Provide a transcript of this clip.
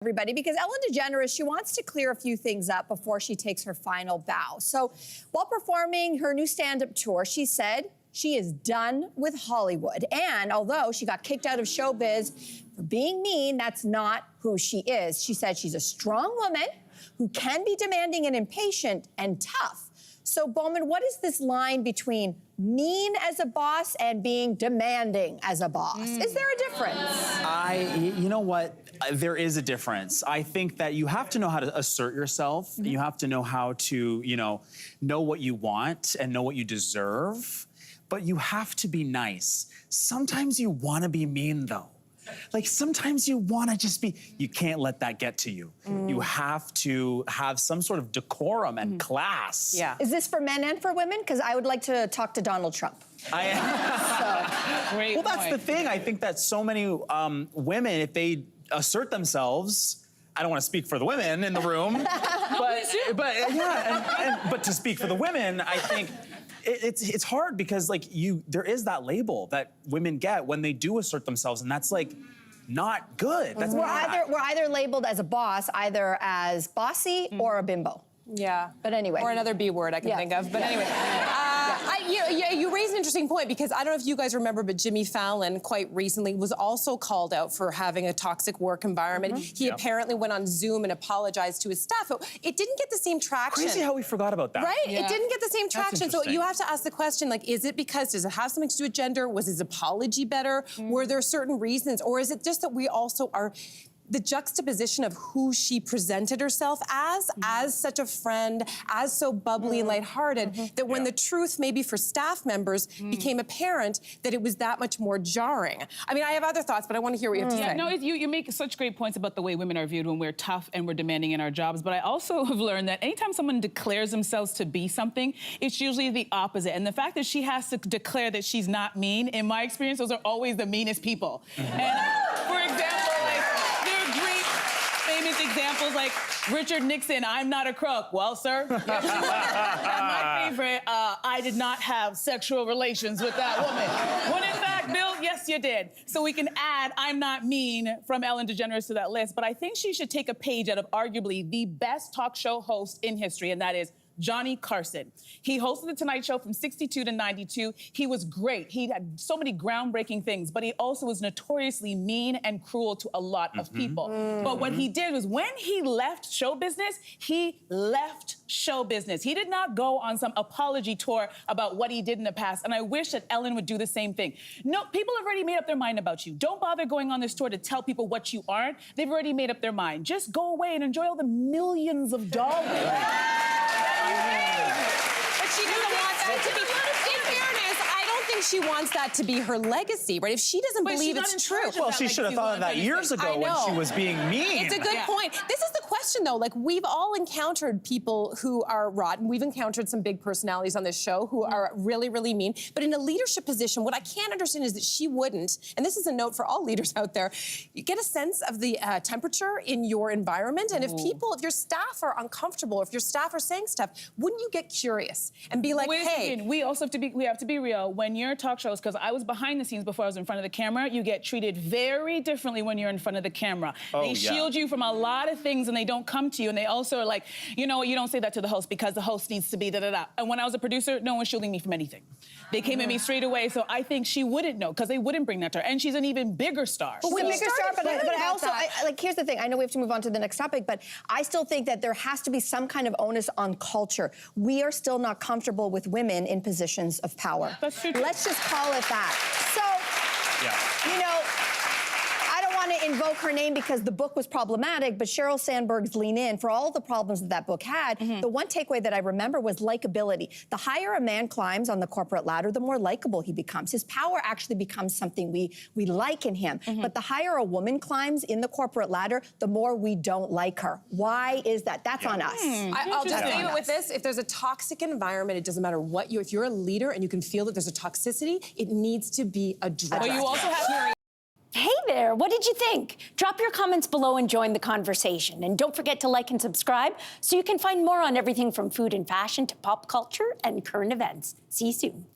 Everybody, because Ellen DeGeneres, she wants to clear a few things up before she takes her final bow. So while performing her new stand-up tour, she said she is done with Hollywood. And although she got kicked out of showbiz for being mean, that's not who she is. She said she's a strong woman who can be demanding and impatient and tough. So, Bowman, what is this line between mean as a boss and being demanding as a boss? Is there a difference? You know what? There is a difference. I think that you have to know how to assert yourself. You have to know how to, know what you want and know what you deserve. But you have to be nice. Sometimes you want to be mean, though. Like, sometimes you want to just be, you can't let that get to you. You have to have some sort of decorum and class. Yeah. Is this for men and for women? Because I would like to talk to Donald Trump. Well, that's the thing. I think that so many women, if they assert themselves, I don't want to speak for the women in the room, but to speak for the women, I think it's hard because there is that label that women get when they do assert themselves, and that's not good. That's we're either labeled as a boss, either as bossy or a bimbo. Yeah. But anyway. Or another B word I can think of. But anyway. You raise an interesting point because I don't know if you guys remember, but Jimmy Fallon quite recently was also called out for having a toxic work environment. He apparently went on Zoom and apologized to his staff. It didn't get the same traction. Crazy how we forgot about that. Right? Yeah. It didn't get the same traction. So you have to ask the question, is it because, does it have something to do with gender? Was his apology better? Were there certain reasons? Or is it just that we also are the juxtaposition of who she presented herself as such a friend, as so bubbly and lighthearted, that when the truth, maybe for staff members, became apparent, that it was that much more jarring. I mean, I have other thoughts, but I want to hear what you have to say. No, you make such great points about the way women are viewed when we're tough and we're demanding in our jobs, but I also have learned that anytime someone declares themselves to be something, it's usually the opposite. And the fact that she has to declare that she's not mean, in my experience, those are always the meanest people. And for example, famous examples like Richard Nixon, I'm not a crook. Well, sir, yes, you are. And my favorite, I did not have sexual relations with that woman. When in fact, Bill, yes, you did. So we can add I'm not mean from Ellen DeGeneres to that list, but I think she should take a page out of arguably the best talk show host in history, and that is Johnny Carson. He hosted The Tonight Show from 62 to 92. He was great. He had so many groundbreaking things, but he also was notoriously mean and cruel to a lot of people. But what he did was when he left show business, he left show business. He did not go on some apology tour about what he did in the past, and I wish that Ellen would do the same thing. No, people have already made up their mind about you. Don't bother going on this tour to tell people what you aren't. They've already made up their mind. Just go away and enjoy all the millions of dollars. But she doesn't want that to be. In fairness, I don't think she wants that to be her legacy, right? If she doesn't believe it's true. Well, she should have thought of that years ago when she was being mean. It's a good point. This is the question, though. We've all encountered people who are rotten. We've encountered some big personalities on this show who are really, really mean. But in a leadership position, what I can't understand is that she wouldn't, and this is a note for all leaders out there, you get a sense of the temperature in your environment. And if your staff are uncomfortable, if your staff are saying stuff, wouldn't you get curious and be like, hey. We also have to be real. When you're talk shows, because I was behind the scenes before I was in front of the camera, you get treated very differently when you're in front of the camera. They shield you from a lot of things and they don't come to you, and they also are like, you know what, you don't say that to the host because the host needs to be da-da-da. And when I was a producer, no one's shielding me from anything. They came at me straight away, so I think she wouldn't know because they wouldn't bring that to her. And she's an even bigger star. But I also, here's the thing. I know we have to move on to the next topic, but I still think that there has to be some kind of onus on culture. We are still not comfortable with women in positions of power. That's true. Let's just call it that. So, I don't want to invoke her name because the book was problematic, but Sheryl Sandberg's Lean In, for all the problems that book had, the one takeaway that I remember was likability. The higher a man climbs on the corporate ladder, the more likable he becomes. His power actually becomes something we like in him. But the higher a woman climbs in the corporate ladder, the more we don't like her. Why is that? That's on us. I'll just leave it with this. If there's a toxic environment, it doesn't matter what if you're a leader and you can feel that there's a toxicity, it needs to be addressed. But you also have... Hey there, what did you think? Drop your comments below and join the conversation. And don't forget to like and subscribe so you can find more on everything from food and fashion to pop culture and current events. See you soon.